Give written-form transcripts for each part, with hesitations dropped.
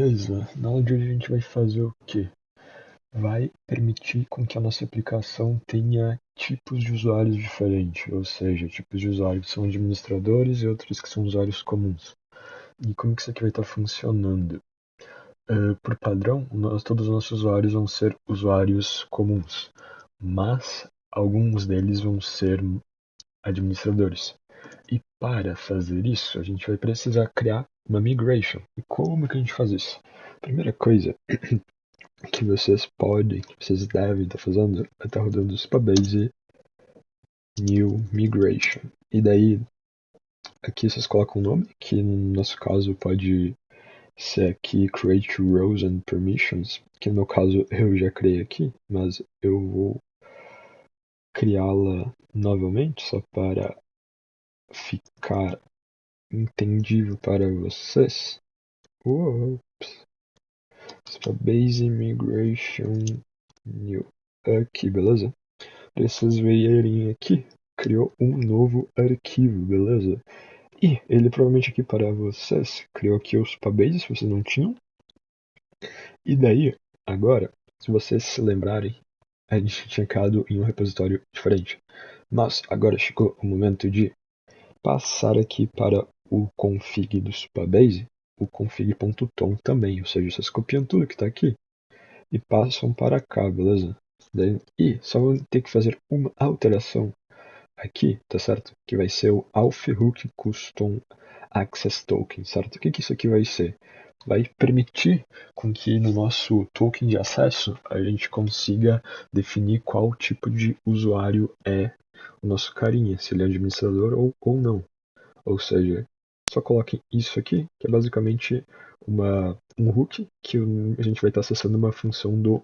Beleza, na aula de hoje a gente vai fazer o quê? Vai permitir com que a nossa aplicação tenha tipos de usuários diferentes, ou seja, tipos de usuários que são administradores e outros que são usuários comuns. E como que isso aqui vai estar funcionando? Por padrão, todos os nossos usuários vão ser usuários comuns, mas alguns deles vão ser administradores. E para fazer isso, a gente vai precisar criar uma migration. E como que a gente faz isso? Primeira coisa que vocês podem, que vocês devem estar fazendo é estar rodando o Supabase New Migration. E daí, aqui vocês colocam o nome, que no nosso caso pode ser aqui Create Rows and Permissions, que no meu caso eu já criei aqui, mas eu vou criá-la novamente só para ficar entendível para vocês. Ups. Supabase Migration New. Aqui, beleza? Pra vocês verem aqui, criou um novo arquivo, beleza? E ele provavelmente aqui para vocês criou aqui os Supabase, se vocês não tinham. E daí, agora, se vocês se lembrarem, a gente tinha criado em um repositório diferente. Mas agora chegou o momento de passar aqui para o config do Supabase, o config.tom também, ou seja, vocês copiam tudo que está aqui e passam para cá, beleza? E só vão ter que fazer uma alteração aqui, tá certo? Que vai ser o Auth-Hook Custom Access Token, certo? O que isso aqui vai ser? Vai permitir com que no nosso token de acesso a gente consiga definir qual tipo de usuário é o nosso carinha, se ele é administrador ou não. Ou seja, só coloquem isso aqui, que é basicamente um hook que a gente vai estar acessando uma função do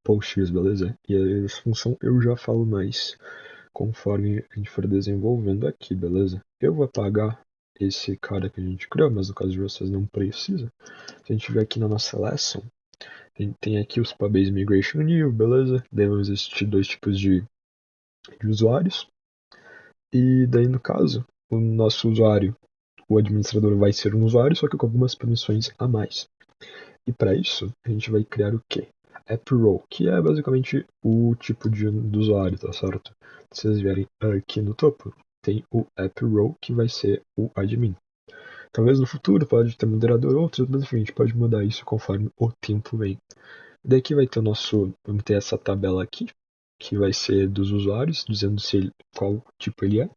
PostGIS, beleza? E essa função eu já falo mais conforme a gente for desenvolvendo aqui, beleza? Eu vou apagar esse cara que a gente criou, mas no caso de vocês não precisa. Se a gente vier aqui na nossa lesson, a gente tem aqui os Supabase Migration New, beleza? Devem existir dois tipos de usuários. E daí, no caso, o nosso usuário, o administrador vai ser um usuário, só que com algumas permissões a mais. E para isso, a gente vai criar o quê? App Role, que é basicamente o tipo do usuário, tá certo? Se vocês vierem aqui no topo, tem o App Role, que vai ser o admin. Talvez no futuro pode ter moderador ou outros, mas enfim, a gente pode mudar isso conforme o tempo vem. Daqui vai ter o nosso, vamos ter essa tabela aqui, que vai ser dos usuários, dizendo qual tipo ele é.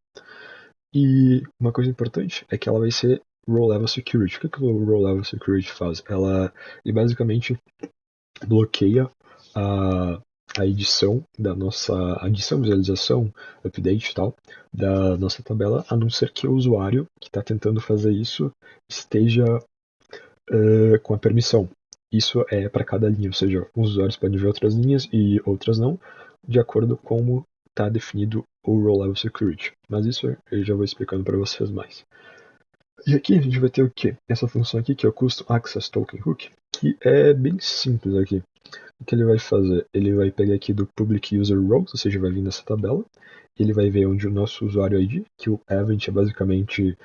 E uma coisa importante é que ela vai ser Row Level Security. O que o Row Level Security faz? Ele basicamente bloqueia a, a edição da nossa adição, visualização, update e tal, da nossa tabela, a não ser que o usuário que está tentando fazer isso esteja com a permissão. Isso é para cada linha, ou seja, uns usuários podem ver outras linhas e outras não, de acordo com como está definido o Row Level Security. Mas isso eu já vou explicando para vocês mais. E aqui a gente vai ter o que? Essa função aqui, que é o Custom Access Token Hook, que é bem simples aqui. O que ele vai fazer? Ele vai pegar aqui do Public User Rows, ou seja, vai vir nessa tabela, ele vai ver onde o nosso usuário ID, que o event é basicamente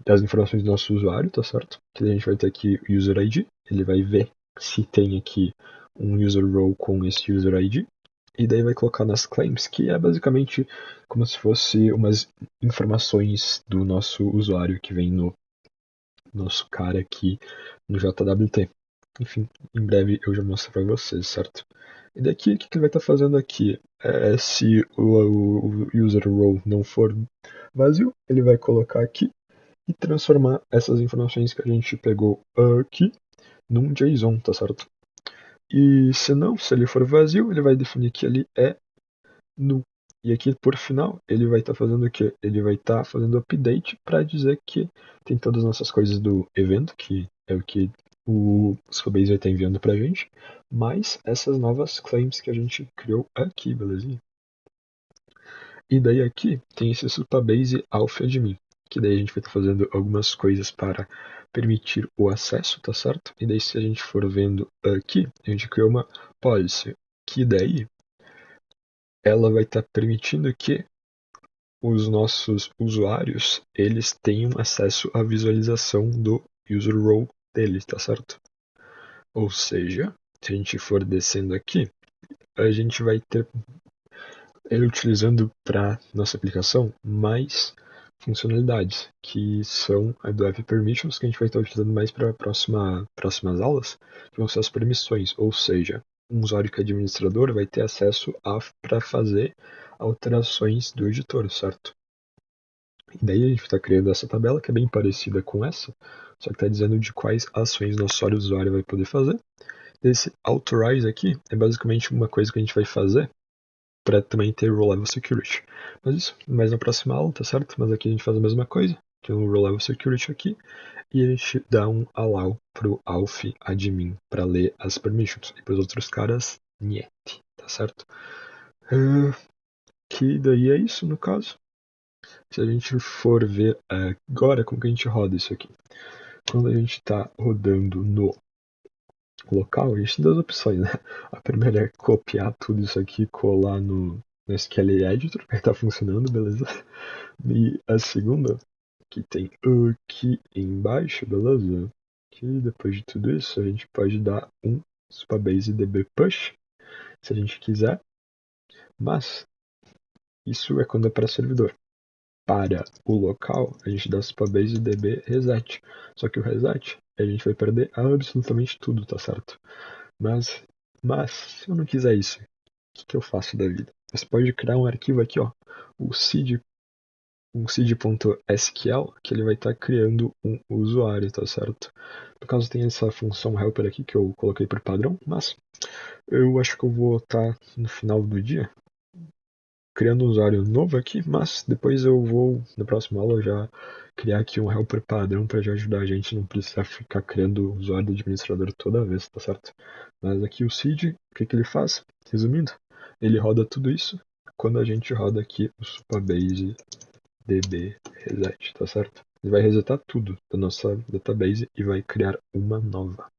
as informações do nosso usuário, tá certo? Que a gente vai ter aqui o User ID, ele vai ver se tem aqui um User Row com esse User ID, e daí vai colocar nas claims, que é basicamente como se fosse umas informações do nosso usuário que vem no nosso cara aqui no JWT. Enfim, em breve eu já mostro para vocês, certo? E daqui, o que ele vai estar fazendo aqui? Se o user row não for vazio, ele vai colocar aqui e transformar essas informações que a gente pegou aqui num JSON, tá certo? E se não, se ele for vazio, ele vai definir que ele é null. E aqui, por final, ele vai estar fazendo o quê? Ele vai estar fazendo update para dizer que tem todas as nossas coisas do evento, que é o que o Supabase vai estar enviando para a gente, mais essas novas claims que a gente criou aqui, belezinha? E daí aqui tem esse Supabase Auth Admin, que daí a gente vai estar fazendo algumas coisas para permitir o acesso, tá certo? E daí se a gente for vendo aqui, a gente criou uma policy, que daí ela vai estar permitindo que os nossos usuários eles tenham acesso à visualização do user role dele, tá certo? Ou seja, se a gente for descendo aqui, a gente vai ter ele utilizando para nossa aplicação mais funcionalidades, que são a do App Permissions, que a gente vai estar utilizando mais para próximas aulas, que vão ser as permissões, ou seja, um usuário que é administrador vai ter acesso para fazer alterações do editor, certo? E daí a gente está criando essa tabela que é bem parecida com essa, só que está dizendo de quais ações nosso usuário vai poder fazer. Esse authorize aqui é basicamente uma coisa que a gente vai fazer para também ter Row Level Security. Mas isso, mais na próxima aula, tá certo? Mas aqui a gente faz a mesma coisa, tem um Row Level Security aqui, e a gente dá um allow pro Alf admin para ler as permissions, e para os outros caras, niet, tá certo? Que daí é isso, no caso. Se a gente for ver agora como que a gente roda isso aqui. Quando a gente está rodando no local, a gente tem duas opções, né? A primeira é copiar tudo isso aqui e colar no SQL Editor, que está funcionando, beleza? E a segunda, que tem aqui embaixo, beleza? Que depois de tudo isso, a gente pode dar um Supabase DB Push, se a gente quiser, mas isso é quando é para servidor. Para o local, a gente dá Supabase DB Reset, só que o Reset, a gente vai perder absolutamente tudo, tá certo? Mas se eu não quiser isso, o que eu faço da vida? Você pode criar um arquivo aqui, ó, o seed, um seed.sql, que ele vai estar criando um usuário, tá certo? No caso tem essa função helper aqui que eu coloquei por padrão, mas eu acho que eu vou estar no final do dia criando um usuário novo aqui, mas depois eu vou, na próxima aula, já criar aqui um helper padrão para já ajudar a gente não precisar ficar criando usuário do administrador toda vez, tá certo? Mas aqui o seed, o que ele faz? Resumindo, ele roda tudo isso quando a gente roda aqui o Supabase DB reset, tá certo? Ele vai resetar tudo da nossa database e vai criar uma nova.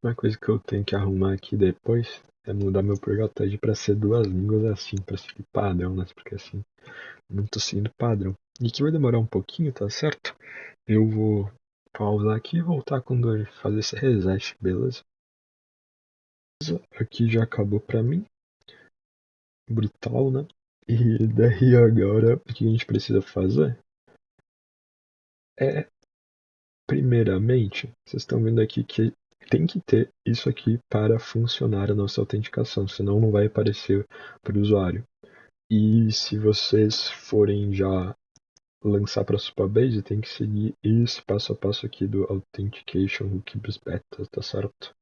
Uma coisa que eu tenho que arrumar aqui depois é mudar meu ProJTag para ser duas línguas assim, para seguir padrão, né? Porque assim, não tô seguindo padrão. E que vai demorar um pouquinho, tá certo? Eu vou pausar aqui e voltar quando ele fazer esse reset, beleza? Aqui já acabou pra mim. Brutal, né? E daí agora, o que a gente precisa fazer é, primeiramente, vocês estão vendo aqui que tem que ter isso aqui para funcionar a nossa autenticação, senão não vai aparecer para o usuário. E se vocês forem já lançar para a Supabase, tem que seguir esse passo a passo aqui do Authentication Hooks Beta, tá certo?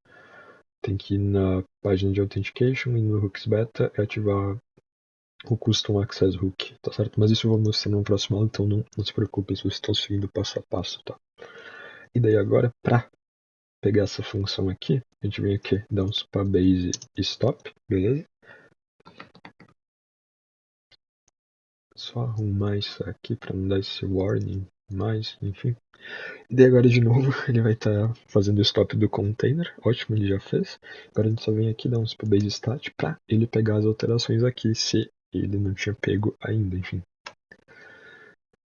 Tem que ir na página de Authentication e no Hooks Beta e ativar o Custom Access Hook, tá certo? Mas isso eu vou mostrar no próximo aula, então não se preocupe se vocês estão seguindo passo a passo, tá? E daí agora, para pegar essa função aqui, a gente vem aqui, dá um Supabase Stop, beleza? Só arrumar isso aqui para não dar esse warning mais, enfim. E daí agora de novo ele vai estar fazendo o stop do container, ótimo, ele já fez. Agora a gente só vem aqui dar um Supabase Stat para ele pegar as alterações aqui, se ele não tinha pego ainda, enfim.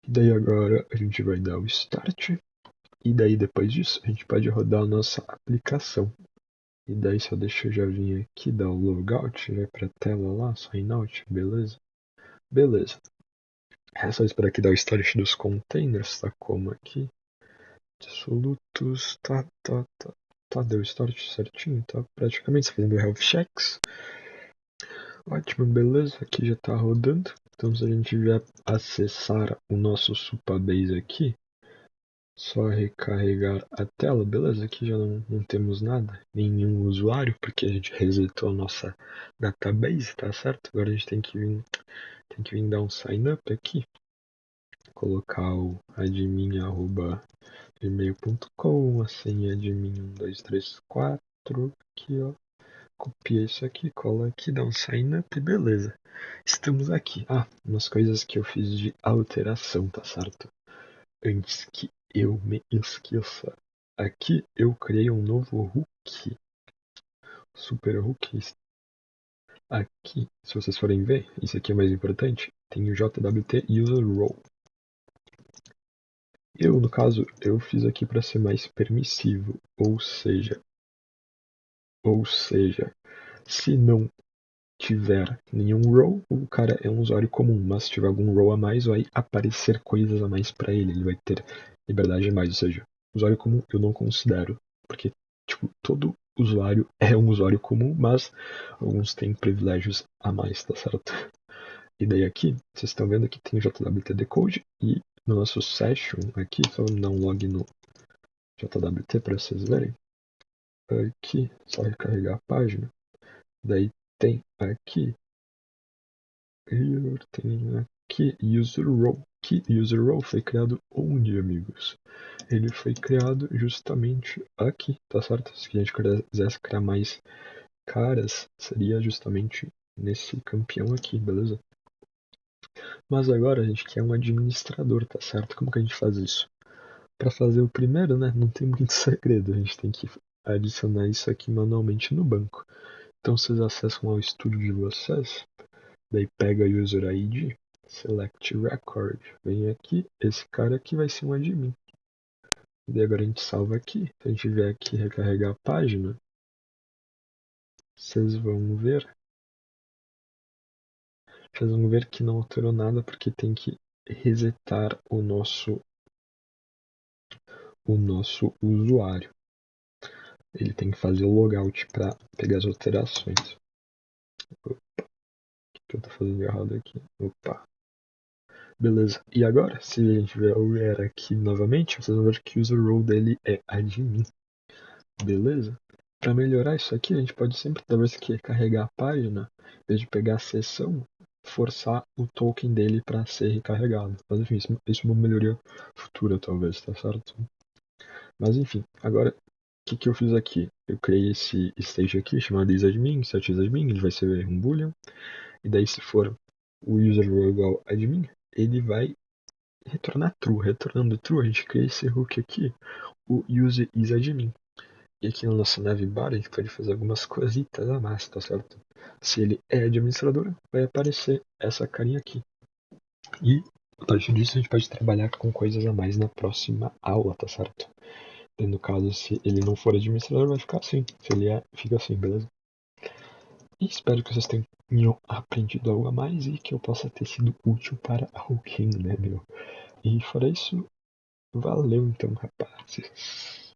E daí agora a gente vai dar o Start, e daí depois disso a gente pode rodar a nossa aplicação. E daí só deixa eu já vir aqui, dar o logout, já para a tela lá, sign out, beleza? Beleza. É só esperar aqui dar o start dos containers, tá como aqui. Absolutos, tá, deu start certinho, tá praticamente fazendo health checks. Ótimo, beleza, aqui já tá rodando. Então se a gente vier acessar o nosso Supabase aqui, só recarregar a tela, beleza, aqui já não temos nada, nenhum usuário, porque a gente resetou a nossa database, tá certo? Agora a gente tem que vir dar um sign up aqui, colocar o admin@gmail.com, a senha admin1234, aqui ó, copia isso aqui, cola aqui, dá um sign up, beleza. Estamos aqui. Umas coisas que eu fiz de alteração, tá certo? Antes que eu me esqueça. Aqui eu criei um novo hook. Super hook. Aqui, se vocês forem ver, isso aqui é mais importante. Tem o JWT User Role. No caso, eu fiz aqui para ser mais permissivo, ou seja, se não tiver nenhum row, o cara é um usuário comum, mas se tiver algum row a mais, vai aparecer coisas a mais para ele vai ter liberdade a mais, ou seja, usuário comum eu não considero, porque tipo, todo usuário é um usuário comum, mas alguns têm privilégios a mais, tá certo? E daí aqui, vocês estão vendo que tem o JWT Decode e no nosso session aqui, só vamos dar um log no JWT para vocês verem. Aqui, só recarregar a página. Daí tem aqui user role. Que user role foi criado onde, amigos? Ele foi criado justamente aqui, tá certo? Se a gente quisesse criar mais caras, seria justamente nesse campeão aqui, beleza? Mas agora a gente quer um administrador, tá certo? Como que a gente faz isso? Para fazer o primeiro, né, não tem muito segredo, a gente tem que adicionar isso aqui manualmente no banco. Então vocês acessam ao estúdio de vocês, daí pega user ID, select record, vem aqui, esse cara aqui vai ser um admin. Daí agora a gente salva aqui, se a gente vier aqui recarregar a página, vocês vão ver que não alterou nada porque tem que resetar o nosso usuário. Ele tem que fazer o logout para pegar as alterações. Opa, o que eu tô fazendo de errado aqui? Opa. Beleza. E agora, se a gente vier o where aqui novamente, vocês vão ver que o user role dele é admin. Beleza? Para melhorar isso aqui, a gente pode sempre, toda vez que carregar a página, em vez de pegar a sessão, forçar o token dele para ser recarregado. Mas enfim, isso é uma melhoria futura, talvez, tá certo? Mas enfim, agora, o que eu fiz aqui? Eu criei esse stage aqui, chamado isAdmin, setIsAdmin, ele vai ser um boolean, e daí se for o user role igual admin, ele vai retornar true. Retornando true, a gente cria esse hook aqui, o useIsAdmin. E aqui na nossa navbar, a gente pode fazer algumas coisitas a mais, tá certo? Se ele é administrador, vai aparecer essa carinha aqui. E a partir disso a gente pode trabalhar com coisas a mais na próxima aula, tá certo? E no caso, se ele não for administrador, vai ficar assim. Se ele é, fica assim, beleza? E espero que vocês tenham aprendido algo a mais e que eu possa ter sido útil para alguém, né, meu? E fora isso, valeu então, rapazes.